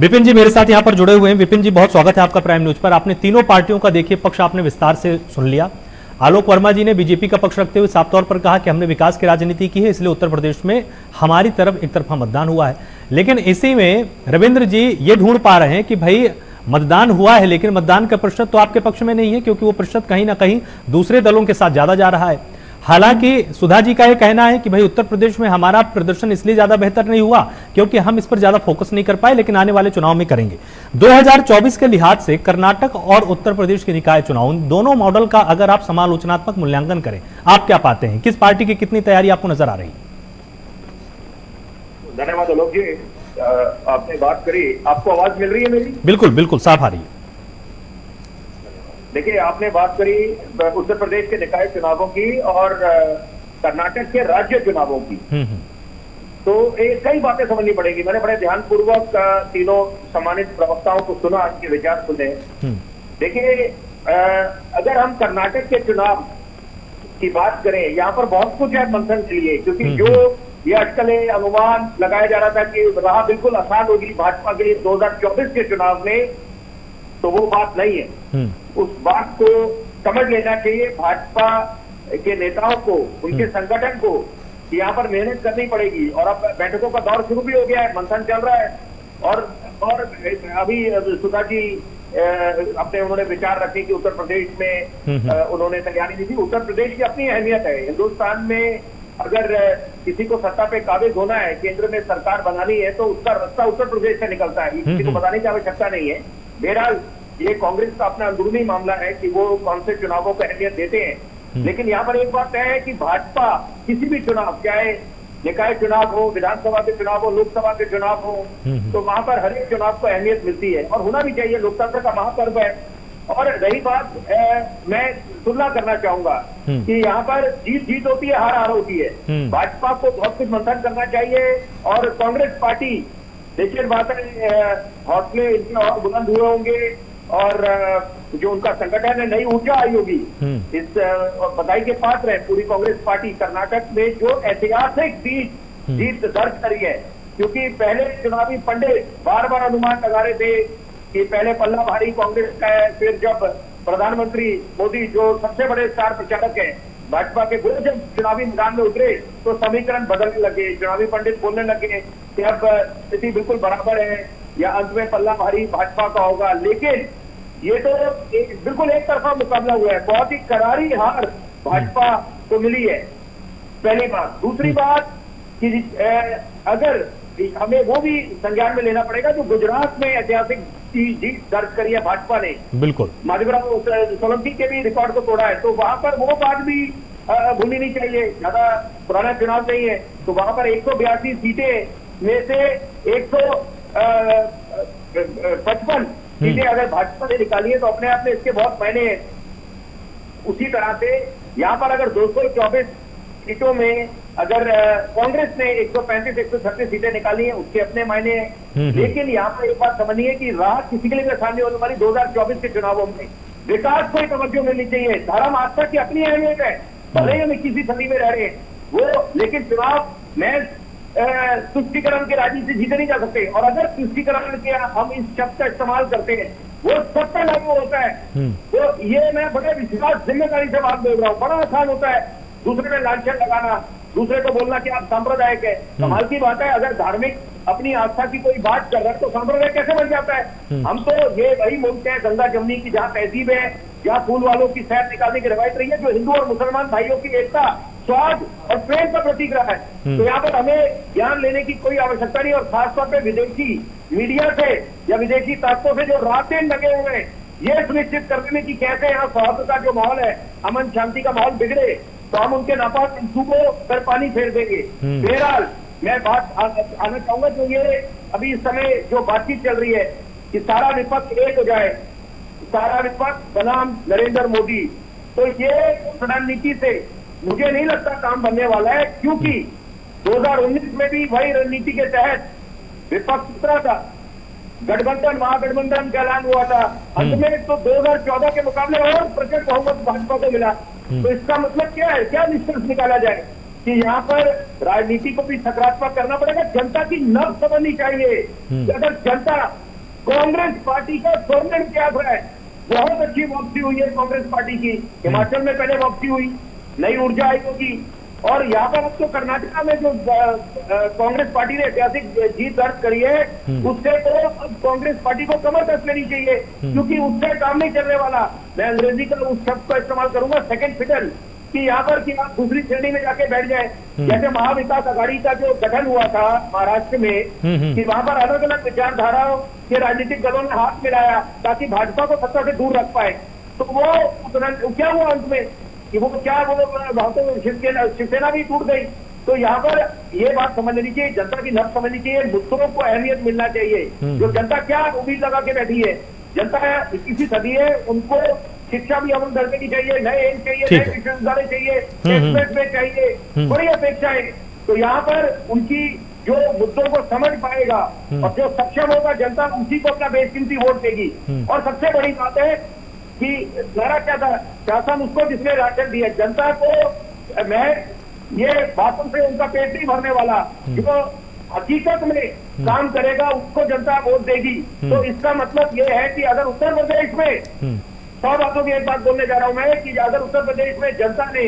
विपिन जी मेरे साथ यहां पर जुड़े हुए हैं। विपिन जी, बहुत स्वागत है आपका प्राइम न्यूज पर। आपने तीनों पार्टियों का देखिए पक्ष आपने विस्तार से सुन लिया। आलोक वर्मा जी ने बीजेपी का पक्ष रखते हुए साफ तौर पर कहा कि हमने विकास की राजनीति की है, इसलिए उत्तर प्रदेश में हमारी तरफ एक तरफा मतदान हुआ है। लेकिन इसी में रविंद्र जी ये ढूंढ पा रहे हैं कि भाई मतदान हुआ है, लेकिन मतदान का प्रतिशत तो आपके पक्ष में नहीं है, क्योंकि वो प्रतिशत कहीं ना कहीं दूसरे दलों के साथ ज्यादा जा रहा है। हालांकि सुधा जी का यह कहना है कि भाई उत्तर प्रदेश में हमारा प्रदर्शन इसलिए ज्यादा बेहतर नहीं हुआ क्योंकि हम इस पर ज्यादा फोकस नहीं कर पाए, लेकिन आने वाले चुनाव में करेंगे। 2024 के लिहाज से कर्नाटक और उत्तर प्रदेश के निकाय चुनाव, दोनों मॉडल का अगर आप समालोचनात्मक मूल्यांकन करें, आप क्या पाते हैं? किस पार्टी की कितनी तैयारी आपको नजर आ रही है? धन्यवाद आलोक जी, आपने बात करी। आपको आवाज मिल रही है मेरी? बिल्कुल बिल्कुल साफ आ रही है। देखिए, आपने बात करी उत्तर प्रदेश के निकाय चुनावों की और कर्नाटक के राज्य चुनावों की। तो कई बातें समझनी पड़ेगी। मैंने बड़े ध्यानपूर्वक तीनों सम्मानित प्रवक्ताओं को सुना, इनके विचार सुने। देखिए, अगर हम कर्नाटक के चुनाव की बात करें, यहाँ पर बहुत कुछ है मंथन के लिए, क्योंकि जो ये अटकलें अनुमान लगाया जा रहा था कि राह बिल्कुल आसान होगी भाजपा के लिए 2024 के चुनाव में, तो वो बात नहीं है। उस बात को समझ लेना चाहिए भाजपा के नेताओं को, उनके संगठन को, कि यहाँ पर मेहनत करनी पड़ेगी। और अब बैठकों का दौर शुरू भी हो गया है, मंथन चल रहा है। और अभी सुधा जी अपने उन्होंने विचार रखे कि उत्तर प्रदेश में उन्होंने तैयारी दी थी। उत्तर प्रदेश की अपनी अहमियत है। हिंदुस्तान में अगर किसी को सत्ता पे काबिज होना है, केंद्र में सरकार बनानी है, तो उसका रास्ता उत्तर प्रदेश से निकलता है। किसी को बताने की आवश्यकता नहीं है। बहरहाल ये कांग्रेस का अपना अंदरूनी मामला है कि वो कौन से चुनावों को अहमियत देते हैं। लेकिन यहाँ पर एक बात तय है कि भाजपा किसी भी चुनाव, चाहे निकाय चुनाव हो, विधानसभा के चुनाव हो, लोकसभा के चुनाव हो, तो वहां पर हर एक चुनाव को अहमियत मिलती है और होना भी चाहिए। लोकतंत्र का महापर्व है। और रही बात, मैं तुलना करना चाहूंगा कि यहाँ पर जीत जीत होती है, हार हार होती है। भाजपा को बहुत कुछ मंथन करना चाहिए और कांग्रेस पार्टी, देखिए बात है, हौसले इतने और बुलंद हुए होंगे और जो उनका संगठन है, नई ऊर्जा आई होगी, इस बधाई के पात्र है पूरी कांग्रेस पार्टी। कर्नाटक में जो ऐतिहासिक जीत दर्ज करी है, क्योंकि पहले चुनावी पंडित बार बार अनुमान लगा रहे थे कि पहले पल्ला भारी कांग्रेस का है, फिर जब प्रधानमंत्री मोदी जो सबसे बड़े स्टार प्रचारक है भाजपा के, वो जब चुनावी मैदान में उतरे तो समीकरण बदलने लगे। चुनावी पंडित बोलने लगे कि अब स्थिति बिल्कुल बराबर है या अंत में पल्ला भारी भाजपा का होगा। लेकिन ये तो बिल्कुल एक तरफा मुकाबला हुआ है। बहुत ही करारी हार भाजपा को मिली है, पहली बात। दूसरी बात कि अगर हमें वो भी संज्ञान में लेना पड़ेगा जो गुजरात में ऐतिहासिक जीत दर्ज करी है भाजपा ने, बिल्कुल माधवराव सोलंकी के भी रिकॉर्ड को तोड़ा है, तो वहां पर वो बात भी भूलनी नहीं चाहिए। ज्यादा पुराना चुनाव नहीं है, तो वहां पर 182 सीटें में से 155 सीटें अगर भाजपा ने निकाली है तो अपने आप में इसके बहुत मायने हैं। उसी तरह से यहाँ पर अगर 224 सीटों में अगर कांग्रेस ने 135-136 सीटें निकाली हैं, उसके अपने मायने हैं। लेकिन यहाँ पर एक बात समझनी है कि राह किसी के लिए आसान नहीं होने वाली। 2024 के चुनावों में विकास को ही तवज्जो मिलनी चाहिए। धर्म आस्था की अपनी अहमियत है, भले ही हम किसी सदी में रह रहे हैं वो, लेकिन चुनाव में तुष्टीकरण की राजनीति जीते नहीं जा सकते। और अगर तुष्टीकरण के हम इस शब्द का इस्तेमाल करते हैं, वो सबका लागू होता है। तो ये मैं बड़े विश्वास जिम्मेदारी से बात बोल रहा हूँ। बड़ा आसान होता है दूसरे में लांछन लगाना, दूसरे को बोलना कि आप सांप्रदायिक है। कमाल की बात है, अगर धार्मिक अपनी आस्था की कोई बात कर रहा है तो सांप्रदाय कैसे बन जाता है? हम तो ये वही मुल्क है गंगा जमनी की, जहाँ तहजीब है, जहाँ फूल वालों की सैर निकालने की रवायत रही है, जो हिंदू और मुसलमान भाइयों की एकता, स्वाद और प्रेम का प्रतीक रहा है। तो यहाँ पर हमें ज्ञान लेने की कोई आवश्यकता नहीं। और खासतौर पर विदेशी मीडिया से या विदेशी ताकतों से जो रातें लगे हुए हैं ये सुनिश्चित करने में कि कैसे यहाँ सौहार्द का जो माहौल है, अमन शांति का माहौल बिगड़े, तो हम उनके नापाक मंसूबों पर पानी फेर देंगे। बहरहाल मैं बात आना चाहूंगा, जो ये अभी इस समय जो बातचीत चल रही है कि सारा विपक्ष एक हो जाए, सारा विपक्ष बनाम नरेंद्र मोदी, तो ये रणनीति से मुझे नहीं लगता काम बनने वाला है। क्योंकि 2019 में भी वही रणनीति के तहत विपक्ष उतरा था, गठबंधन महागठबंधन का ऐलान हुआ था, अंत में तो 2014 के मुकाबले और प्रचंड बहुमत भाजपा को मिला। तो इसका मतलब क्या है, क्या निष्कर्ष निकाला जाए कि यहाँ पर राजनीति को भी सकारात्मक करना पड़ेगा। जनता की नब्ज समझनी चाहिए कि अगर जनता कांग्रेस पार्टी का स्वर्णिम इतिहास है। बहुत अच्छी वापसी हुई है कांग्रेस पार्टी की। हिमाचल में पहले वापसी हुई, नई ऊर्जा आई होगी, और यहाँ पर अब तो कर्नाटक में जो कांग्रेस पार्टी ने ऐतिहासिक जीत दर्ज करी है, उससे तो अब कांग्रेस पार्टी को कमर कस लेनी चाहिए, क्योंकि उससे काम नहीं चलने वाला। मैं अंग्रेजी का उस शब्द का इस्तेमाल करूंगा, सेकंड फिडल, कि यहाँ पर कि आप दूसरी श्रेणी में जाके बैठ जाए। जैसे महाविकास आघाड़ी का जो गठन हुआ था महाराष्ट्र में, कि वहां पर अलग अलग विचारधाराओं के राजनीतिक दलों ने हाथ मिलाया ताकि भाजपा को सत्ता से दूर रख पाए, तो वो क्या हुआ अंत में कि वो क्या वहां तो शिवसेना भी टूट गई। तो यहाँ पर ये बात समझ लेनी चाहिए, जनता की नब्ज समझनी चाहिए, मुद्दों को अहमियत मिलना चाहिए। जो जनता क्या उम्मीद लगा के बैठी है, जनता 21वीं सदी है, उनको शिक्षा भी अमल करने की चाहिए, नए एम चाहिए, नए विश्वविद्यालय चाहिए, एक्सप्रेस चाहिए, बड़ी अपेक्षाएं। तो यहाँ पर उनकी जो मुद्दों को समझ पाएगा और जो सक्षम होगा जनता, उसी को अपना बेशकीमती वोट देगी। और सबसे बड़ी बात है कि नारा क्या था, शासन उसको जिसने राशन दिया। जनता को मैं ये बातों से उनका पेट नहीं भरने वाला, जो हकीकत में काम करेगा उसको जनता वोट देगी। तो इसका मतलब ये है कि अगर उत्तर प्रदेश में 100 बातों की एक बात बोलने जा रहा हूं मैं, कि अगर उत्तर प्रदेश में जनता ने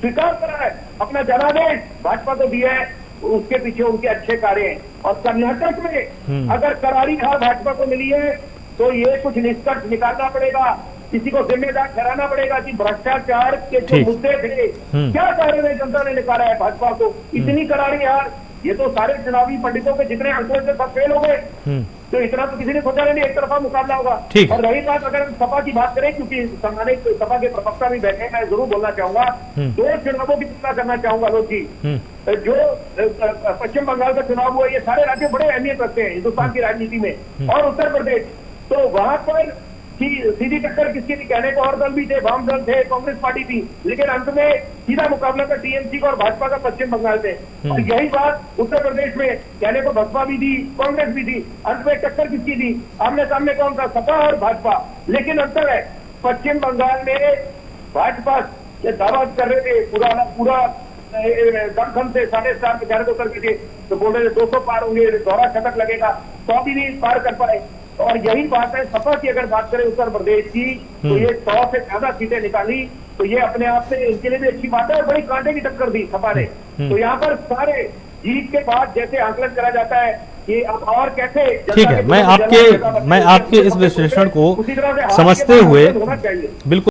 स्वीकार करा है, अपना जनादेश भाजपा को दिया है, उसके पीछे उनके अच्छे कार्य हैं। और कर्नाटक में अगर करारी हार भाजपा को मिली है, तो ये कुछ निष्कर्ष निकालना पड़ेगा, किसी को जिम्मेदार ठहराना पड़ेगा कि भ्रष्टाचार के जो मुद्दे थे, क्या कारण है जनता ने निकाला है भाजपा को इतनी करारी हार। ये तो सारे चुनावी पंडितों के जितने आंकड़े थे सब फेल हो गए, तो इतना तो किसी ने सोचा नहीं एक तरफा मुकाबला होगा। और रही बात अगर सपा की बात करें, क्योंकि सपा के प्रवक्ता भी बैठे, मैं जरूर बोलना चाहूंगा, 2 चुनावों की तुलना करना चाहूंगा लोग जी। जो पश्चिम बंगाल का चुनाव हुआ, ये सारे राज्य बड़े अहमियत रखते हैं हिंदुस्तान की राजनीति में, और उत्तर प्रदेश, तो वहां पर सीधी टक्कर किसकी थी, कहने को और दल भी थे, वाम दल थे, कांग्रेस पार्टी थी, लेकिन अंत में सीधा मुकाबला था टीएमसी का और भाजपा का पश्चिम बंगाल से। और यही बात उत्तर प्रदेश में, कहने को बसपा भी थी, कांग्रेस भी थी, अंत में टक्कर किसकी थी, आमने सामने कौन था, सपा और भाजपा। लेकिन अंतर है, पश्चिम बंगाल में भाजपा दावा कर रहे थे पूरा दमखम से 4.5 पे तो करके थे, तो बोल रहे थे 200 पार होंगे, दोहरा शतक लगेगा, 100 भी नहीं पार कर पाए। और यही बात है, सपा की अगर बात करें उत्तर प्रदेश की, तो ये 100 से ज्यादा सीटें निकाली, तो ये अपने आप में इनके लिए भी अच्छी बात है, और बड़ी कांटे की टक्कर दी सपा ने। तो यहाँ पर सारे जीत के बाद जैसे आकलन करा जाता है कि अब और कैसे, ठीक है, मैं आपके इस विश्लेषण को समझते हुए बिल्कुल